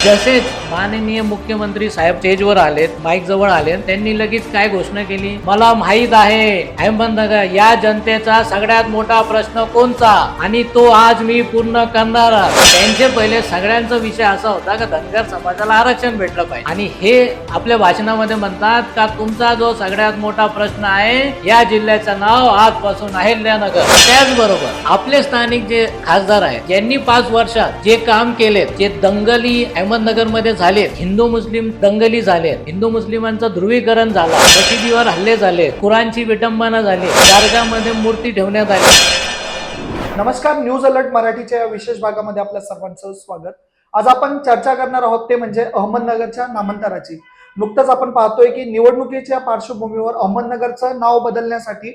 जसेच माननीय मुख्यमंत्री साहेब स्टेजवर आलेत, माईक जवळ आले, त्यांनी लगेच काय घोषणा केली, मला माहित आहे अहमदनगर या जनतेचा सगळ्यात मोठा प्रश्न कोणता आणि तो आज मी पूर्ण करणार. त्यांचे पहिले सगळ्यांचा विषय असा होता का धनगर समाजाला आरक्षण भेटलं पाहिजे आणि हे आपल्या भाषणामध्ये म्हणतात का तुमचा जो सगळ्यात मोठा प्रश्न आहे या जिल्ह्याचं नाव आजपासून अहिल्यानगर. त्याचबरोबर आपले स्थानिक जे खासदार आहेत यांनी 5 वर्षात जे काम केले, जे दंगली अहमदनगर मध्ये झाले, हिंदू मुस्लिम दंगली झाले, हिंदू मुस्लिमांचं ध्रुवीकरण झालं, मशिदीवर हल्ले झाले, कुराणची विटंबना झाली, दर्गामध्ये मूर्ती ठेवण्यात आली. नमस्कार, न्यूज अलर्ट मराठीच्या या विशेष भागामध्ये आपल्या सर्वांचं स्वागत. आज आपण चर्चा करणार आहोत ते म्हणजे अहमदनगरच्या नामांतराची. नुकतंच आपण पाहतोय की निवडणुकीच्या पार्श्वभूमीवर अहमदनगरचं नाव बदलण्यासाठी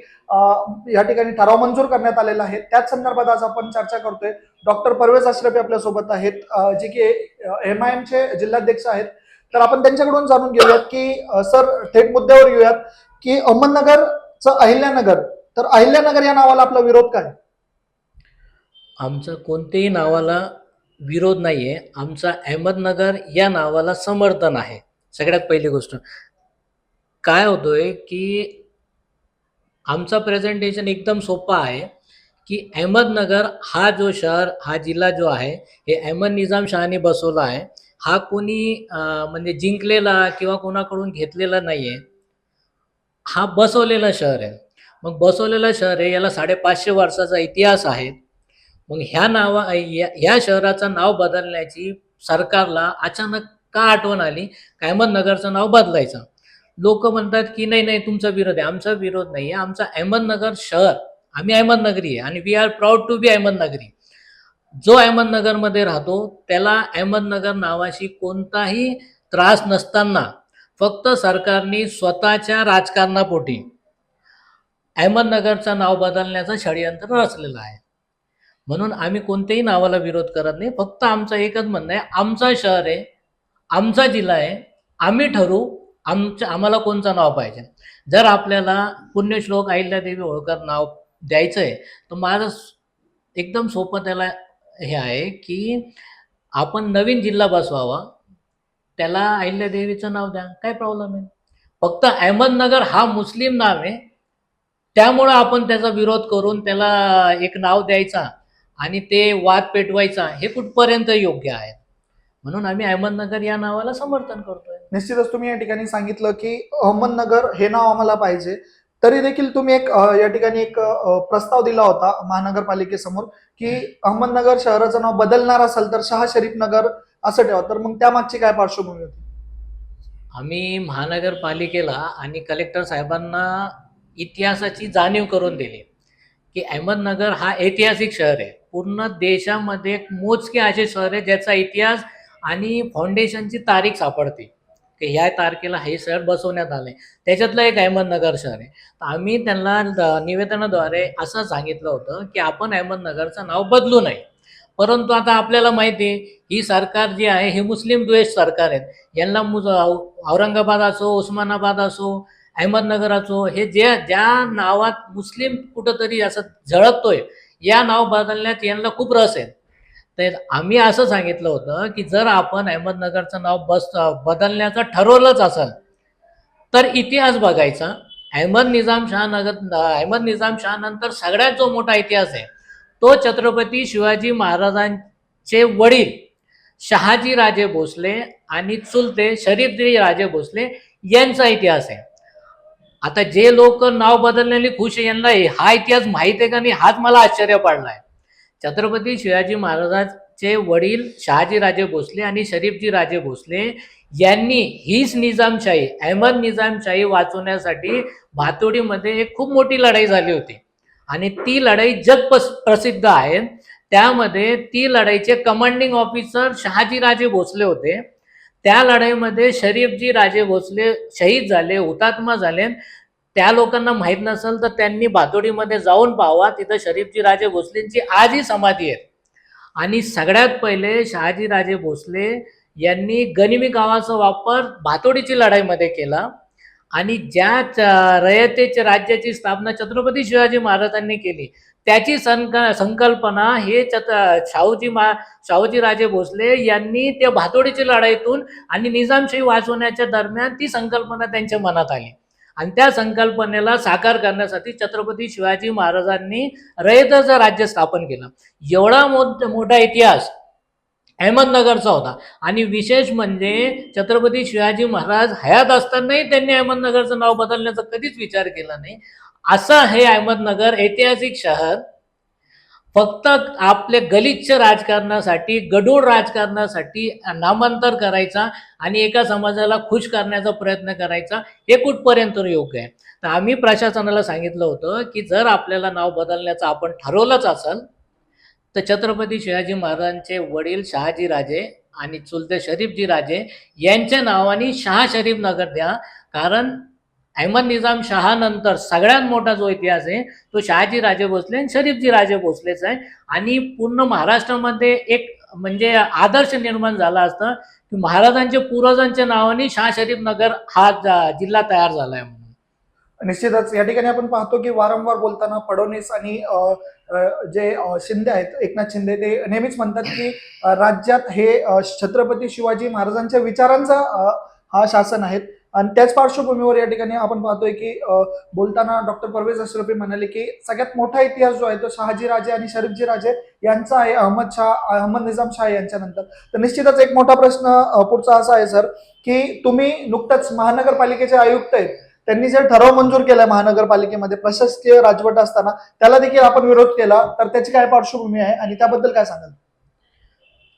या ठिकाणी ठराव मंजूर करण्यात आलेला आहे. त्याच संदर्भात आज आपण चर्चा करतोय. डॉक्टर परवेज अशरफी आपल्या सोबत आहेत, जे की MIM चे जिल्हाध्यक्ष आहेत. तर आपण त्यांच्याकडून जाणून घेऊयात की सर, थेट मुद्द्यावर येऊयात की अहमदनगरचं अहिल्यानगर, तर अहिल्यानगर या नावाला आपला विरोध काय? आमचं कोणत्याही नावाला विरोध नाहीये, आमचा अहमदनगर या नावाला समर्थन आहे. सगळ्यात पहिली गोष्ट काय होतोय की आमचा प्रेझेंटेशन एकदम सोपा आहे की अहमदनगर हा जो शहर, हा जिल्हा जो आहे, हे अहमद निजाम शहाने बसवला आहे. हा कोणी म्हणजे जिंकलेला किंवा कोणाकडून घेतलेला नाहीये, हा बसवलेला शहर आहे. मग बसवलेला शहर आहे, याला 550 वर्षाचा इतिहास आहे. मग ह्या शहराचं नाव बदलण्याची सरकारला अचानक का आठवण आली, अहमदनगरचं नाव बदलायचं. लोक म्हणतात की नाही नाही तुमचा विरोध आहे. आमचा विरोध नाही आहे. आमचा अहमदनगर शहर, आम्ही अहमदनगरी आहे आणि we R proud to be अहमदनगरी. जो अहमदनगरमध्ये राहतो त्याला अहमदनगर नावाशी कोणताही त्रास नसताना फक्त सरकारने स्वतःच्या राजकारणापोटी अहमदनगरचं नाव बदलण्याचं षडयंत्र रचलेलं आहे. म्हणून आम्ही कोणत्याही नावाला विरोध करत नाही. फक्त आमचं एकच म्हणणं आहे, आमचं शहर आहे, आमचा जिल्हा आहे, आम्ही ठरवू आम्हाला कोणचं नाव पाहिजे. जर आपल्याला पुण्यश्लोक अहिल्यादेवी होळकर नाव द्यायचं आहे तर माझं एकदम सोपं त्याला हे आहे की आपण नवीन जिल्हा बसवावा, त्याला अहिल्यादेवीचं नाव द्या, काय प्रॉब्लेम आहे. फक्त अहमदनगर हा मुस्लिम नाव आहे, त्यामुळं आपण त्याचा विरोध करून त्याला एक नाव द्यायचा आणि ते वाद पेटवायचा, हे कुठपर्यंत योग्य आहे. म्हणून आम्ही अहमदनगर या नावाला समर्थन करतोय. निश्चितच तुम्ही या ठिकाणी सांगितलं की अहमदनगर हे नाव आम्हाला पाहिजे. तरी देखील तुम्ही या ठिकाणी एक प्रस्ताव दिला होता महानगरपालिकेसमोर की अहमदनगर शहराचं नाव बदलणार असेल तर शाह शरीफ नगर असं ठेवा. तर मग त्यामागची काय पार्श्वभूमी होती? आम्ही महानगरपालिकेला आणि कलेक्टर साहेबांना इतिहासाची जाणीव करून दिली की अहमदनगर हा ऐतिहासिक शहर आहे. पूर्ण देशामध्ये मोजके असे शहर आहे ज्याचा इतिहास आणि फाउंडेशनची तारीख सापडते की ह्या तारखेला हे शहर बसवण्यात आले. त्याच्यातलं एक अहमदनगर शहर आहे. तर आम्ही त्यांना निवेदनाद्वारे असं सांगितलं होतं की आपण अहमदनगरचं नाव बदलू नये. परंतु आता आपल्याला माहिती आहे ही सरकार जी आहे हे मुस्लिम द्वेष सरकार आहेत. यांना औरंगाबाद असो, उस्मानाबाद असो, अहमदनगर असो, हे ज्या नावात मुस्लिम कुठंतरी असं झळकतोय, या नाव बदलण्यात यांना खूप रस आहे. तर आम्ही असं सांगितलं होतं की जर आपण अहमदनगरचं नाव बदलण्याचं ठरवलंच असेल तर इतिहास बघायचा. अहमद निजाम शाह नंतर सगळ्यात जो मोठा इतिहास आहे तो छत्रपती शिवाजी महाराजांचे वडील शहाजी राजे भोसले आणि चुलते शरीफजी राजे भोसले यांचा इतिहास आहे. आता जे लोक नाव बदलण्याने खुश आहे, यांना हा इतिहास माहित आहे का नाही, हाच मला आश्चर्य पडलाय. छत्रपती शिवाजी महाराजांचे वडील शहाजी राजे भोसले आणि शरीफजी राजे भोसले यांनी हीच निजामशाही, अहमद निजामशाही वाचवण्यासाठी भातोडीमध्ये एक खूप मोठी लढाई झाली होती आणि ती लढाई प्रसिद्ध आहे. त्यामध्ये ती लढाईचे कमांडिंग ऑफिसर शहाजी राजे भोसले होते. त्या लढाईमध्ये शरीफजी राजे भोसले शहीद झाले, हुतात्मा झाले. त्या लोकांना माहीत नसेल तर त्यांनी भातोडीमध्ये जाऊन पाहावा, तिथं शरीफजी राजे भोसलेंची आजही समाधी आहे. आणि सगळ्यात पहिले शहाजी राजे भोसले यांनी गनिमी गावाचा वापर भातोडीची लढाईमध्ये केला आणि ज्या रयतेच्या राज्याची स्थापना छत्रपती शिवाजी महाराजांनी केली त्याची संकल्पना हे शाहूजी राजे भोसले यांनी त्या भातोडीच्या लढाईतून आणि निजामशाही वाचवण्याच्या दरम्यान ती संकल्पना त्यांच्या मनात आली आणि त्या संकल्पनेला साकार करण्यासाठी छत्रपती शिवाजी महाराजांनी रयतेचं राज्य स्थापन केलं. एवढा मोठा इतिहास अहमदनगरचा होता आणि विशेष म्हणजे छत्रपती शिवाजी महाराज हयात असतानाही त्यांनी अहमदनगरचं नाव बदलण्याचा कधीच विचार केला नाही. असं हे अहमदनगर ऐतिहासिक शहर फक्त आपल्या गलिच्छ राजकारणासाठी, गढूळ राजकारणासाठी नामांतर करायचा आणि एका समाजाला खुश करण्याचा प्रयत्न करायचा, हे कुठपर्यंत योग्य आहे. तर आम्ही प्रशासनाला सांगितलं होतं की जर आपल्याला नाव बदलण्याचं आपण ठरवलंच असेल तर छत्रपती शिवाजी महाराजांचे वडील शहाजी राजे आणि चुलते शरीफजी राजे यांच्या नावाने शहा शरीफ नगर द्या. कारण अहमद निजाम शहानंतर सगळ्यात मोठा जो इतिहास आहे तो शहाजी राजे भोसले आणि शरीफजी राजे भोसलेच आहे. आणि पूर्ण महाराष्ट्रामध्ये एक म्हणजे आदर्श निर्माण झाला असता की महाराजांच्या पूर्वजांच्या नावाने शहा शरीफ नगर हा जिल्हा तयार झाला आहे म्हणून. निश्चितच या ठिकाणी आपण पाहतो की वारंवार बोलताना फडणवीस आणि जे शिंदे आहेत, एकनाथ शिंदे, ते नेहमीच म्हणतात की राज्यात हे छत्रपती शिवाजी महाराजांच्या विचारांचा हा शासन आहेत. आणि त्याच पार्श्वभूमीवर या ठिकाणी आपण पाहतोय की बोलताना डॉक्टर परवेज अशरफी म्हणाले की सगळ्यात मोठा इतिहास जो आहे तो शहाजी राजे आणि शरीफजी राजे यांचा आहे, अहमद निजाम शाह यांच्यानंतर. तर निश्चितच एक मोठा प्रश्न पुढचा असा आहे सर, की तुम्ही नुकतंच महानगरपालिकेचे आयुक्त आहेत, त्यांनी जे ठराव मंजूर केलाय महानगरपालिकेमध्ये प्रशासकीय राजवट असताना त्याला देखील आपण विरोध केला, तर त्याची काय पार्श्वभूमी आहे आणि त्याबद्दल काय सांगाल?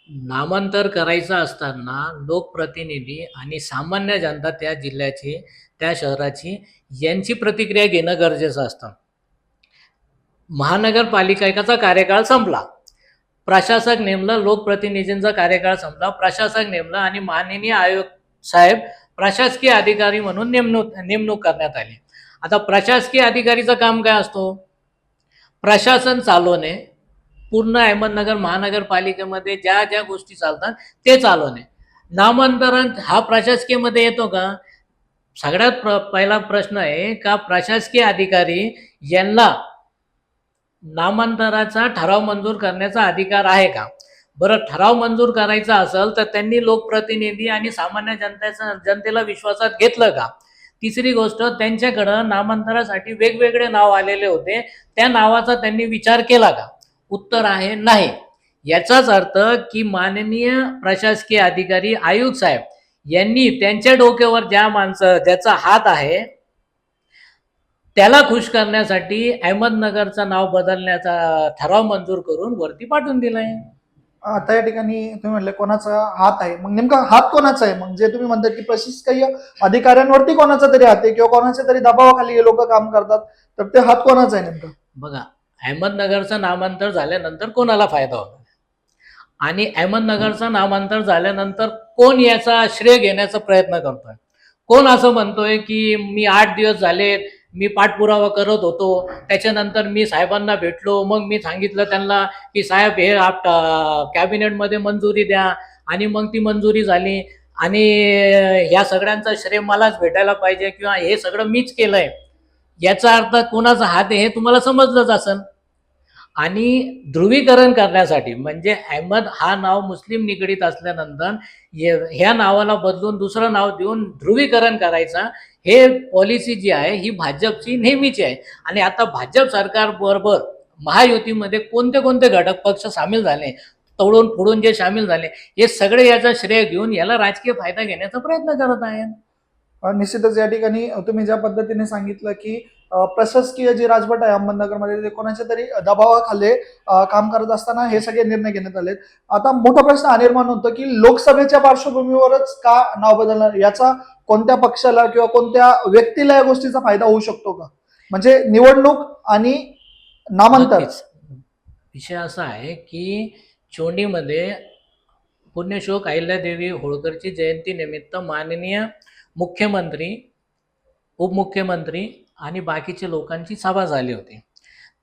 नामांतर करायचं असताना लोकप्रतिनिधी आणि सामान्य जनता त्या जिल्ह्याची, त्या शहराची यांची प्रतिक्रिया घेणं गरजेचं असतं. महानगरपालिकेचा कार्यकाळ संपला, प्रशासक नेमलं, लोकप्रतिनिधींचा कार्यकाळ संपला, प्रशासक नेमलं आणि माननीय आयुक्त साहेब प्रशासकीय अधिकारी म्हणून नेमणूक करण्यात आली. आता प्रशासकीय अधिकारीचं काम काय असतो? प्रशासन चालवणे, पूर्ण अहमदनगर महानगरपालिकेमध्ये ज्या ज्या गोष्टी चालतात ते चालवणे. नामांतरण हा प्रशासकीयमध्ये येतो का? सगळ्यात पहिला प्रश्न आहे का प्रशासकीय अधिकारी यांना नामांतराचा ठराव मंजूर करण्याचा अधिकार आहे का? बरं, ठराव मंजूर करायचा असेल तर त्यांनी लोकप्रतिनिधी आणि सामान्य जनतेला विश्वासात घेतलं का? तिसरी गोष्ट, त्यांच्याकडं नामांतरासाठी वेगवेगळे नाव आलेले होते, त्या नावाचा त्यांनी विचार केला का? उत्तर आहे नाही. याचाच अर्थ की माननीय प्रशासकीय अधिकारी आयुक्त साहेब यांनी त्यांच्या डोक्यावर ज्याचा हात आहे त्याला खुश करण्यासाठी अहमदनगरचं नाव बदलण्याचा ठराव मंजूर करून वरती पाठवून दिलाय. आता या ठिकाणी तुम्ही म्हणले कोणाचा हात आहे, मग नेमका हात कोणाचा आहे? मग जे तुम्ही म्हणतात की प्रशासकीय अधिकाऱ्यांवरती कोणाचा तरी हात आहे किंवा कोणाच्या तरी दबावाखाली हे लोक काम करतात, तर ते हात कोणाचा आहे नेमका? बघा, अहमदनगरचं नामांतर झाल्यानंतर कोणाला फायदा होतो आणि अहमदनगरचं नामांतर झाल्यानंतर कोण याचा श्रेय घेण्याचा प्रयत्न करतोय? कोण असं म्हणतोय की मी 8 दिवस झाले, मी पाठपुरावा करत होतो, त्याच्यानंतर मी साहेबांना भेटलो, मग मी सांगितलं त्यांना की साहेब हे कॅबिनेटमध्ये मंजुरी द्या आणि मग ती मंजुरी झाली आणि ह्या सगळ्यांचा श्रेय मलाच भेटायला पाहिजे किंवा हे सगळं मीच केलंय, याचा अर्थ कोणाचा हात आहे हे तुम्हाला समजलंच असेल. आणि ध्रुवीकरण करण्यासाठी म्हणजे अहमद हा नाव मुस्लिम निगडीत असल्यानंतर ह्या नावाला बदलून दुसरं नाव देऊन ध्रुवीकरण करायचा, हे पॉलिसी जी आहे ही भाजपची नेहमीची आहे. आणि आता भाजप सरकार बरोबर महायुतीमध्ये कोणते कोणते घटक पक्ष सामील झाले, तोडून फोडून जे सामील झाले, हे सगळे याचा श्रेय घेऊन याला राजकीय फायदा घेण्याचा प्रयत्न करत आहेत. निश्चितच या ठिकाणी तुम्ही ज्या पद्धतीने सांगितलं की प्रशासकीय जी राजवट आहे अहमदनगरमध्ये ते कोणाच्या तरी दबावाखाली काम करत असताना हे सगळे निर्णय घेण्यात आले. आता मोठा प्रश्न हा निर्माण होतो की लोकसभेच्या पार्श्वभूमीवरच का नाव बदलणार, याचा कोणत्या पक्षाला किंवा कोणत्या व्यक्तीला या गोष्टीचा फायदा होऊ शकतो का? म्हणजे निवडणूक आणि नामांतर. नक्कीच. विषय असा आहे की चोंडीमध्ये पुण्यश्लोक अहिल्यादेवी होळकरची जयंती निमित्त माननीय मुख्यमंत्री, उपमुख्यमंत्री आणि बाकीचे लोकांची सभा झाली होती.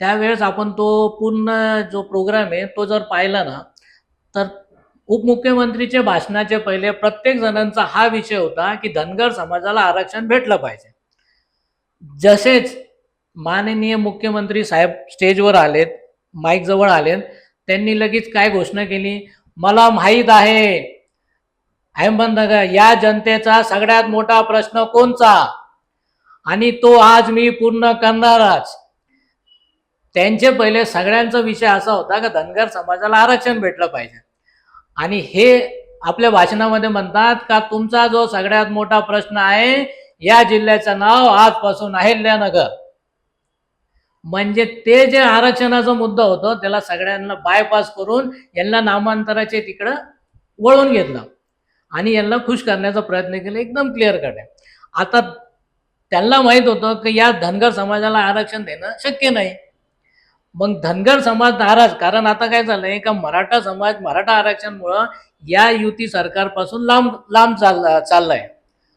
त्यावेळेस आपण तो पूर्ण जो प्रोग्राम आहे तो जर पाहिला ना, तर उपमुख्यमंत्रीच्या भाषणाचे पहिले प्रत्येक जणांचा हा विषय होता की धनगर समाजाला आरक्षण भेटलं पाहिजे. जसेच माननीय मुख्यमंत्री साहेब स्टेजवर आलेत, माईक जवळ आलेत, त्यांनी लगेच काय घोषणा केली, मला माहीत आहे अहमदनगर या जनतेचा सगळ्यात मोठा प्रश्न कोणचा आणि तो आज मी पूर्ण करणारच. त्यांचे पहिले सगळ्यांचा विषय असा होता की धनगर समाजाला आरक्षण भेटलं पाहिजे आणि हे आपल्या भाषणामध्ये म्हणतात का तुमचा जो सगळ्यात मोठा प्रश्न आहे या जिल्ह्याचं नाव आजपासून अहिल्यानगर. म्हणजे ते जे आरक्षणाचा मुद्दा होता त्याला सगळ्यांना बायपास करून यांना नामांतराचे तिकडं वळून घेतलं आणि यांना खुश करण्याचा प्रयत्न केला. एकदम क्लिअर कट आहे. आता त्यांना माहित होतं की या धनगर समाजाला आरक्षण देणं शक्य नाही. मग धनगर समाज नाराज, कारण आता काय झालंय का मराठा समाज मराठा आरक्षणमुळं या युती सरकारपासून लांब लांब चाललाय.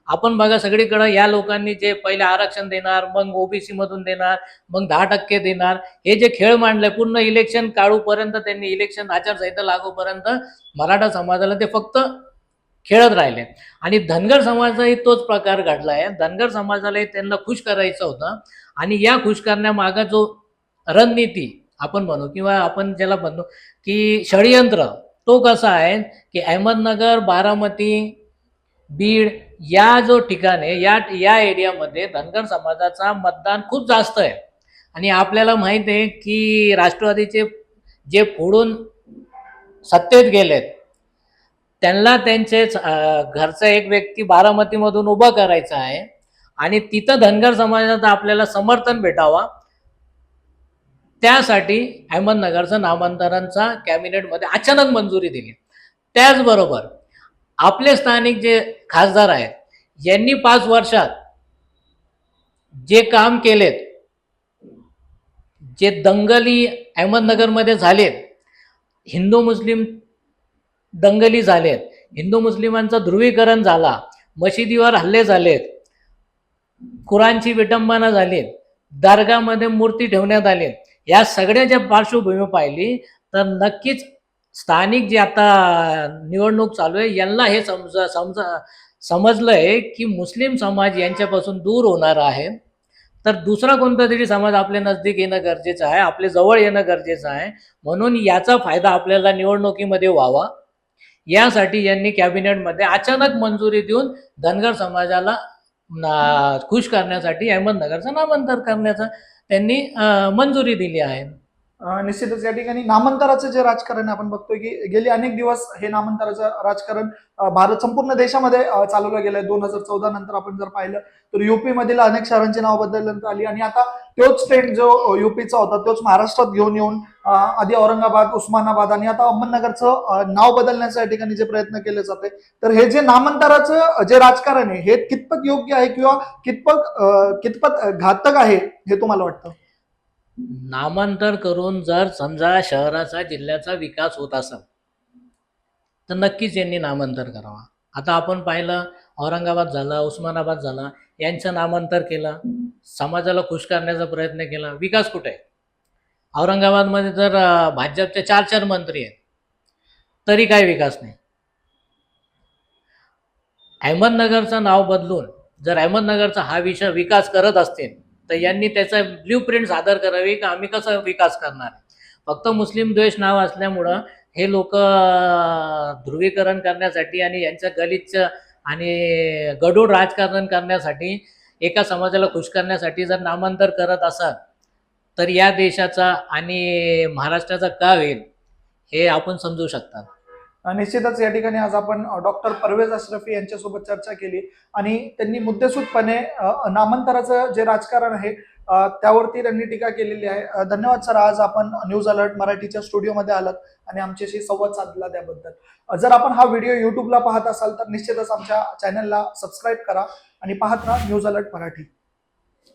आपण बघा सगळीकडे या लोकांनी जे पहिले आरक्षण देणार, मग ओबीसी मधून देणार, मग 10% देणार, हे जे खेळ मांडले पूर्ण इलेक्शन काढूपर्यंत, त्यांनी इलेक्शन आचारसंहिता लागूपर्यंत मराठा समाजाला ते फक्त खेळत राहिले. आणि धनगर समाजाचाही तोच प्रकार घडलाय. धनगर समाजालाही त्यांना खुश करायचं होतं आणि या खुश करण्यामागं जो रणनीती आपण म्हणू किंवा आपण ज्याला म्हणतो की षडयंत्र, तो कसा आहे की अहमदनगर, बारामती, बीड या जो ठिकाण आहे या या एरियामध्ये धनगर समाजाचा मतदान खूप जास्त आहे. आणि आपल्याला माहित आहे की राष्ट्रवादीचे जे फोडून सत्तेत गेलेत त्यांना त्यांचे घरचा एक व्यक्ती बारामतीमधून उभा करायचा आहे आणि तिथं धनगर समाजाचं आपल्याला समर्थन भेटावा, त्यासाठी अहमदनगरचं नामांतरांचा कॅबिनेटमध्ये अचानक मंजुरी दिली. त्याचबरोबर आपले स्थानिक जे खासदार आहेत यांनी 5 वर्षात जे काम केलेत, जे दंगली अहमदनगरमध्ये झालेत, हिंदू मुस्लिम दंगली झालेत, हिंदू मुस्लिमांचं ध्रुवीकरण झाला, मशिदीवर हल्ले झालेत, कुराणची विटंबना झाली, दर्गामध्ये मूर्ती ठेवण्यात आली, या सगळ्याच्या पार्श्वभूमी पाहिली तर नक्कीच स्थानिक जे आता निवडणूक चालू आहे यांना हे समजलंय की मुस्लिम समाज यांच्यापासून दूर होणार आहे, तर दुसरा कोणता तरी समाज आपल्या नजदीक येणं गरजेचं आहे, आपल्या जवळ येणं गरजेचं आहे. म्हणून याचा फायदा आपल्याला निवडणुकीमध्ये व्हावा यासाठी यांनी कॅबिनेटमध्ये अचानक मंजुरी देऊन धनगर समाजाला खुश करण्यासाठी अहमदनगरचं नामांतर करण्याचा त्यांनी मंजुरी दिली आहे. निश्चितच या ठिकाणी नामांतराचं जे राजकारण आहे आपण बघतोय की गेली अनेक दिवस हे नामांतराचं राजकारण भारत संपूर्ण देशामध्ये चालवलं गेलंय. 2014 नंतर आपण जर पाहिलं तर युपी मधील अनेक शहरांची नाव बदलण्यात आली आणि आता तोच ट्रेंड जो युपीचा होता तोच महाराष्ट्रात घेऊन येऊन आधी औरंगाबाद, उस्मानाबाद आणि आता अहमदनगरचं नाव बदलण्याच्या या ठिकाणी जे प्रयत्न केले जाते, तर हे जे नामांतराचं जे राजकारण आहे हे कितपत योग्य आहे किंवा कितपत घातक आहे हे तुम्हाला वाटतं? नामांतर करून जर समजा शहराचा जिल्ह्याचा विकास होत असेल तर नक्कीच यांनी नामांतर करावा. आता आपण पाहिलं औरंगाबाद झाला, उस्मानाबाद झाला, यांचं नामांतर केलं, समाजाला खुश करण्याचा प्रयत्न केला, विकास कुठे आहे? औरंगाबादमध्ये जर भाजपचे 4 मंत्री आहेत तरी काय विकास नाही. अहमदनगरचं नाव बदलून जर अहमदनगरचा हा विषय विकास करत असतील तर यांनी त्याचा ब्ल्यू प्रिंट सादर करावी की आम्ही कसा विकास करणार. फक्त मुस्लिम द्वेष नाव असल्यामुळं हे लोक ध्रुवीकरण करण्यासाठी आणि यांच्या गलिच्छ आणि गडूळ राजकारण करण्यासाठी, एका समाजाला खुश करण्यासाठी जर नामांतर करत असाल तर या देशाचा आणि महाराष्ट्राचा का होईल हे आपण समजू शकता. निश्चितच या ठिकाणी आज आपण डॉक्टर परवेज अशरफी यांच्यासोबत चर्चा केली आणि त्यांनी मुद्देसूदपणे नामांतराचं जे राजकारण आहे त्यावरती त्यांनी टीका केलेली आहे. धन्यवाद सर, आज आपण न्यूज अलर्ट मराठीच्या स्टुडिओमध्ये आलात आणि आमच्याशी संवाद साधला त्याबद्दल. जर आपण हा व्हिडिओ युट्यूबला पाहत असाल तर निश्चितच आमच्या चॅनलला सबस्क्राईब करा आणि पाहत राहा न्यूज अलर्ट मराठी.